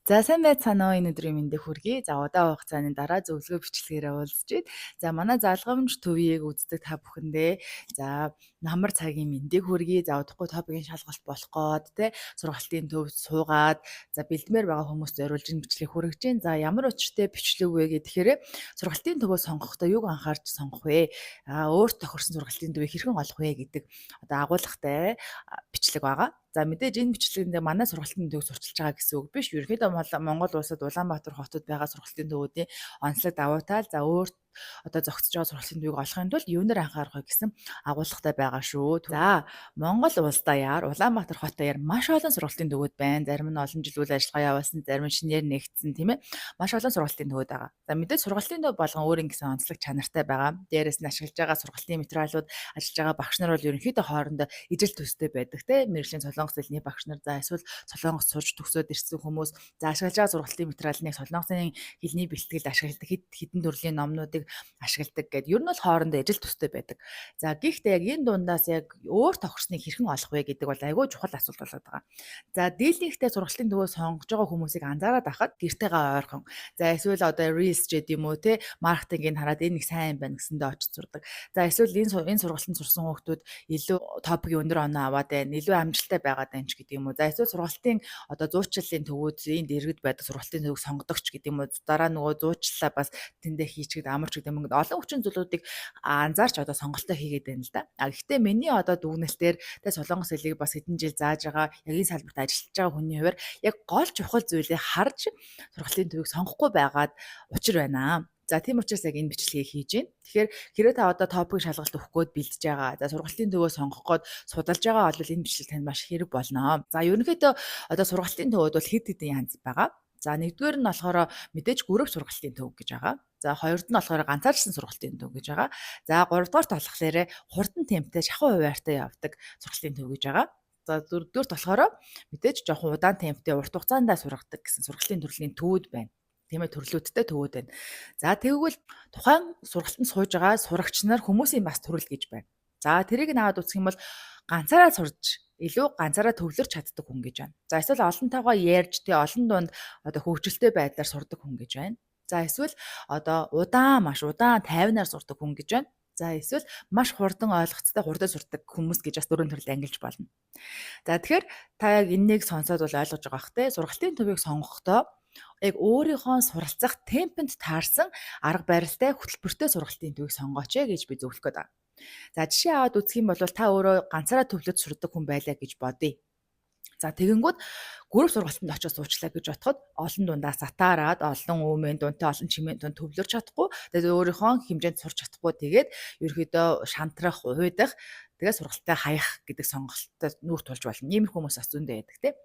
За сайн байцгаана уу, энэ өдрийн мэндийг хүргэе. За удаан хугацааны дараа зөвлөгөө бичлэгээрээ уулзч байна. За манай залгамж төвийг үздэг та бүхэндээ за намар цагийн мэндийг хүргэе. За удахгүй топикийн шалгалт болох гээд те сургалтын төвд суугаад за бэлдмээр байгаа хүмүүст зориулж энэ бичлэгийг хүргэж байна. За ямар учиртай бичлэг вэ гэхээр сургалтын төвөө сонгохдоо юуг анхаарч сонгох вэ? Өөрт тохирсон сургалтын төвийг хэрхэн олох вэ гэдэг одоо агуулгатай бичлэг байгаа. За мэдээж энэ бичлэгэнд манай сургалтын төвийг сурчилж байгаа гэсэн үг биш. Ерөнхийдөө Монгол улсад Улаанбаатар хотод байгаа сургалтын төвүүдийн онцлог давуу тал за өөрт одоо зохицож байгаа сургалтын төвийг олохын тулд юунаар анхаарах вэ гэсэн агуулгатай байгаа шүү. За Монгол улс даяар Улаанбаатар хот даяар маш олон сургалтын төвүүд байна. Зарим нь олон жил үйл ажиллагаа явуулсан, зарим нь шинээр нэгдсэн тийм ээ. Маш олон сургалтын төвүүд байгаа. За мэдээж сургалтын төв болгон өөр ингэсэн онцлог чанартай байгаа. Дээрээс нь ашиглаж байгаа сургалтын материалууд, ажиллаж байгаа багш нар бол ерөнхийдөө хоорондоо ижил төстэй байдаг тийм мэрэгжлийн Солонгос хэлний багш нар за эсвэл Солонгос сурч төгсөөд ирсэн хүмүүс за ашиглаж байгаа сургалтын материалыг Солонгосын хэлний бэлтгэлд ашигладаг хэдэн төрлийн номнуудыг ашигладаг гэд ер нь бол хоорондоо ижил төстэй байдаг. За гэхдээ яг энэ дундаас яг өөр тохирсныг хэрхэн олох вэ гэдэг бол айгүй чухал асуулт болоод байгаа. За дийлэнхтэй сургалтын төвөө сонгож байгаа хүмүүсийг анзаараад ахад гэртээгээ ойрхон. За эсвэл одоо Reels ч гэдэм үү те маркетингийг хараад энэ нэг сайн байна гэсэндээ очиж сурдаг. За эсвэл энэ сургалтанд сурсан хүмүүс илүү топикийн өндөр оноо аваад байна, илүү амжилттай байгаад байна ч гэдэг юм уу. За эсвэл сургалтын одоо зуучлалын төвүүд энд иргэд байдаг сургалтын төвийг сонгодогч гэдэг юм уу. Дараа нөгөө зуучлалаа бас тэндээ хийчихэд амарч гэдэг юм. Олон хүчин зүйлүүдийг анзаарч одоо сонголтоо хийгээд байна л да. Гэхдээ миний одоо дүгнэлтээр тэ солонгос хэлийг бас хэдэн жил зааж байгаа, яг энэ салбарт ажиллаж байгаа хүний хувьд яг гол чухал зүйлийг харж сургалтын төвийг сонгохгүй байгаад учир байна. За тийм учраас яг энэ бичлэгийг хийж байна. Тэгэхээр хэрэв та одоо топик шалгалт өгөх гээд бэлдэж байгаа. За сургалтын төвөө сонгох гээд судалж байгаа бол энэ бичлэг танд маш хэрэг болно. За ерөнхийдөө одоо сургалтын төвүүд бол хэд хэдэн янз байгаа. За нэгдүгээр нь болохоор мэдээж групп сургалтын төв гэж байгаа. За хоёрд нь болохоор ганцаарчсан сургалтын төв гэж байгаа. За гуравдугаарт болохоор хурдан темптэй шахуу хуваартай явдаг сургалтын төв гэж байгаа. За дөрөвдүгээрт болохоор мэдээж жоохон удаан темптэй урт хугацаанд сургадаг гэсэн сургалтын төрлийн төвүүд байна. Тийм ээ төрлүүдтэй төвүүд байна. За тэгвэл тухайн сургалтанд сууж байгаа сурагч нар хүмүүсийн бас төрөл гэж байна. За тэрийг наад үзэх юм бол ганцаараа сурж илүү ганцаараа төвлөрч чаддаг хүн гэж байна. За эсвэл олонтойгоо ярьж тий олон дунд одоо хөгжилтэй байдлаар сурдаг хүн гэж байна. За эсвэл одоо маш удаан тайвнаар сурдаг хүн гэж байна. За эсвэл маш хурдан ойлгоцтой хурдан сурдаг хүмүүс гэж бас дөрвөн төрөл ангилж болно. За тэгэхээр та яг энэнийг сонсоод бол ойлгож байгаа бах те сургалтын төвийг сонгохдоо яг өөрийнхөө суралцах темпэнд таарсан арга барилтай хөтөлбөртэй сургалтын төвийг сонгооч гэж би зөвлөх гээд байна. За жишээ аваад үзэх юм бол та өөрөө ганцаараа төвлөж сурдаг хүн байлаа гэж бодъё. За тэгэнгүүт групп сургалтанд очиж суучлаа гэж бодоход олон дундаа сатаарад олон өвмэн дунтай олон чимээн дунд төвлөрч чадахгүй тэгээд өөрийнхөө хэмжээнд сурч чадахгүй тэгээд ерөөдөө шантрах, уйдах тэгээд сургалтаа хаях гэдэг сонголттой нүүр тулж болно. Ийм хүмүүс бас зөндөө байдаг тийм.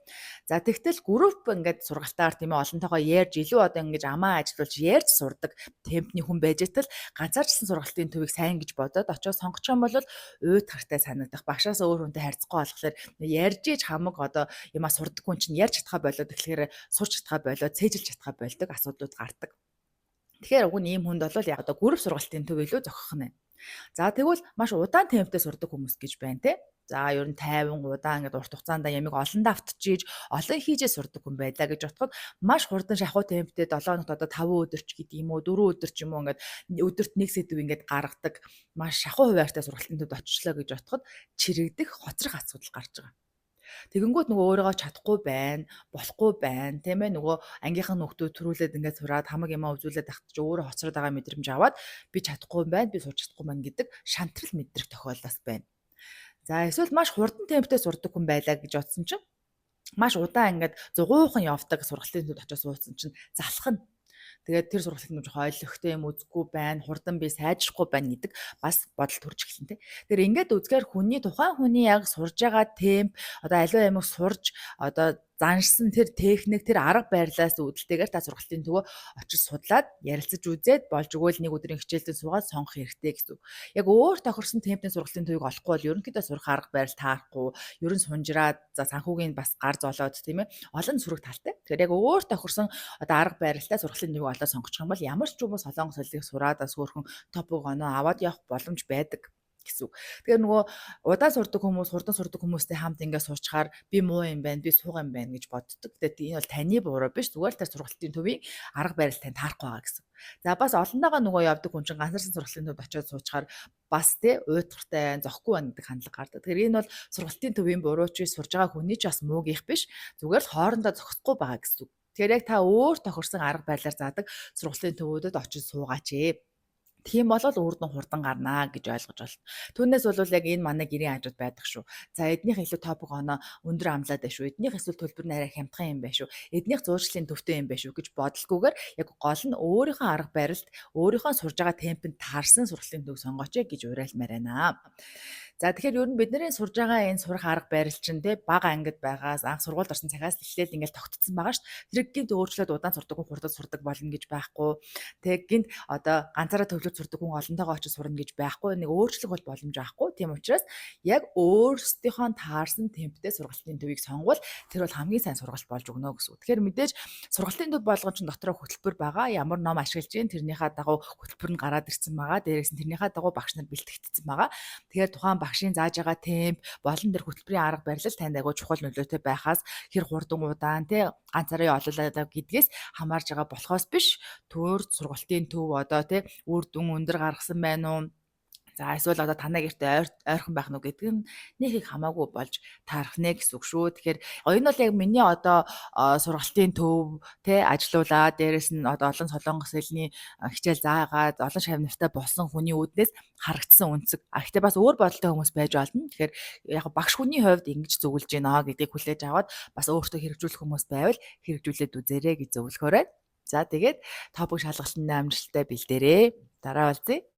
За тэгтэл групп ингээд сургалтаар тийм ээ олонтойгоо ярьж илүү одоо ингэж амаа ажиллуулж ярьж сурдаг темпний хүн байж тал ганцаарчсан сургалтын төвийг сайн гэж бодоод очиж сонгочих юм бол уйд хартай санагдах багшаас өөр хүнтэй харьцахгүй болохоор ярьж иж хамаг одоо юмаа сурдаг хүн чинь ярьж чадхаа болоод тэгэхээр сурч чадхаа болоод цээжилж чадхаа болдог асуудлууд гардаг. Тэгэхээр уг нь ийм хүнд бол яг одоо групп сургалтын төв илүү зохих нь. За тэгвэл маш удаан темптэй сурдаг хүмүүс гэж байна те. За ер нь 50 удаан ингээд урт хугацаанд ямиг олон давтчихиж олон хийжээ сурдаг хүн байлаа гэж бодоход маш хурдан шахуу темптэй 7 хоногт одоо 5 өдөр ч гэдэг юм уу 4 өдөр ч юм уу ингээд өдөрт нэг сэдв ингээд гаргадаг маш шахуу хуваартай сургалтын төвд очихлоо гэж бодоход чирэгдэх хоцрох асуудал гарч байгаа. Тэгэнгүүт нөгөө өөрийгөө чадахгүй байна, болохгүй байна, тийм ээ нөгөө ангийнхан нөхдөө төрүүлээд ингээд сураад хамаг юмаа үзүүлээд тахт чи өөрөө хоцроод байгаа мэдрэмж аваад би чадахгүй байна, би сурч чадахгүй байна гэдэг шантрал мэдрэх тохиолдол байна. За эсвэл маш хурдан темптэй сурдаг хүн байлаа гэж бодсон чинь маш удаан ингээд зугуухан явдаг сургалтын төвд очиж суудсан чинь залах нь тэгээд тэр сургалтын юм жоохон ойлгохтой юм үзгүй байна, хурдан би сайжрахгүй байна гэдэг бас бодол төрж эхэлнэ тэ. Тэр ингээд үзгээр тухайн хүний яг сурж байгаа темп одоо аливаа ямиг сурж одоо заншсан тэр техник тэр арга барилаас үүдэлтэйгээр та сургалтын төвөө очиж судлаад ярилцаж үзээд болж өгөөл нэг өдрийн хичээлдээ суугаад сонгох хэрэгтэй гэсэн. Яг өөр тохирсон темпний сургалтын төвийг олохгүй бол ерөнхийдөө сурах арга барил таарахгүй, ерөн сунжраад за санхүүгийн бас гар золоод тийм ээ олон зүрх талтай. Тэгэхээр яг өөр тохирсон одоо арга барилтай сургалтын төвийг олоод сонгочих юм бол ямар ч юм солонгос хэлийг сураад бас өөрхөн топог оноо аваад явах боломж байдаг. гэсэн үг. Тэгэхээр нөгөө удаан сурдаг хүмүүс, хурдан сурдаг хүмүүстэй хамт ингээд суучаар би муу юм байна, би суугаа юм байна гэж боддог. Тэгээд энэ бол таны буруу биш. Зүгээр л тэр сургалтын төвийн арга барил тань таарахгүй байгаа гэсэн. За бас олонтойгоо нөгөө явдаг хүн чинь ганцаарсан сургалтын төвд очиод суучаар бас тий уйтгартай байна, зохгүй байна гэдэг хандлага гардаг. Тэгэхээр энэ бол сургалтын төвийн буруу ч сурж байгаа хүний ч бас муугийнх биш. Зүгээр л хоорондоо зохисохгүй байгаа гэсэн үг. Тэгэхээр яг та өөр тохирсон арга барилаар заадаг сургалтын төвүүдэд очиж суугаач ээ. Тийм болол үрд нь хурдан гарнаа гэж ойлгож байна. Түүнээс бол яг энэ манай гэрийн хажууд байдаг шүү. За эднийх илүү топик оноо өндөр амлаад байна шүү. Эднийх эсвэл төлбөр нь арай хямдхан юм байна шүү. Эднийх зуурчлалын төвтэй юм байна шүү гэж бодолгүйгээр яг гол нь өөрийнхөө арга барилд өөрийнхөө сурж байгаа темпэнд таарсан сургалтын төв сонгооч гэж уриалмаар байна. За тэгэхээр ер нь бидний сурж байгаа энэ сурах арга барил чинь те бага ангид байгаас анх сургуульд орсон цагаас эхлээл ингээл тогтцсон байгаа шүү дээ. Тэр гинт өөрчлөөд удаан сурдаг хүн хурдан сурдаг болно гэж байхгүй. Тэг гинт одоо ганцаараа төвлөрч сурдаг хүн олонтойгоо очиж сурна гэж байхгүй. Нэг өөрчлөх бол боломж байхгүй. Тийм учраас яг өөрсдийнхөө таарсан темптэй сургалтын төвийг сонгвол тэр бол хамгийн сайн сургалт болж өгнө гэсэн үг. Тэгэхээр мэдээж сургалтын төв болгон ч дотроо хөтөлбөр байгаа. Ямар ном ашиглаж гин тэрнийхээ дагуу хөтөлбөр нь гараад ирсэн байгаа. Дээрээс нь тэрнийхээ дагуу багш нар бэлтгэгдсэн байгаа. Тэгэхээр тухайн багшийн зааж байгаа темп болон тэр хөтөлбөрийн арга барил танд агай чухал нөлөөтэй байхаас хэр хурдан удаан те ганцаараа олоолаа гэдгээс хамаарж байгаа болохоос биш төөр сургалтын төв одоо те үр дүн өндөр гаргасан байна уу. За эсвэл одоо танаа гэртээ ойрхон байх нь гэдэг нь нэг их хамаагүй болж таарах нэ гэсэн үг шүү. Тэгэхээр энэ бол яг миний одоо сургалтын төв те ажилуулаад дээрэс нь одоо олон солонгос хэлний хичээл заагаад олон шавнартай болсон хүний үүднээс харагдсан үнцэг. Гэхдээ бас өөр бодолтой хүмүүс байж болно. Тэгэхээр яг багш хүний хувьд ингэж зөвлөж гинэ гэдгийг хүлээж аваад бас өөртөө хэрэгжүүлэх хүмүүс байвал хэрэгжүүлээд үзээрэй гэж зөвлөхөөрэй. За тэгээд топик шалгалтын амжилттай бэлдээрэй. Дараа уулзъя.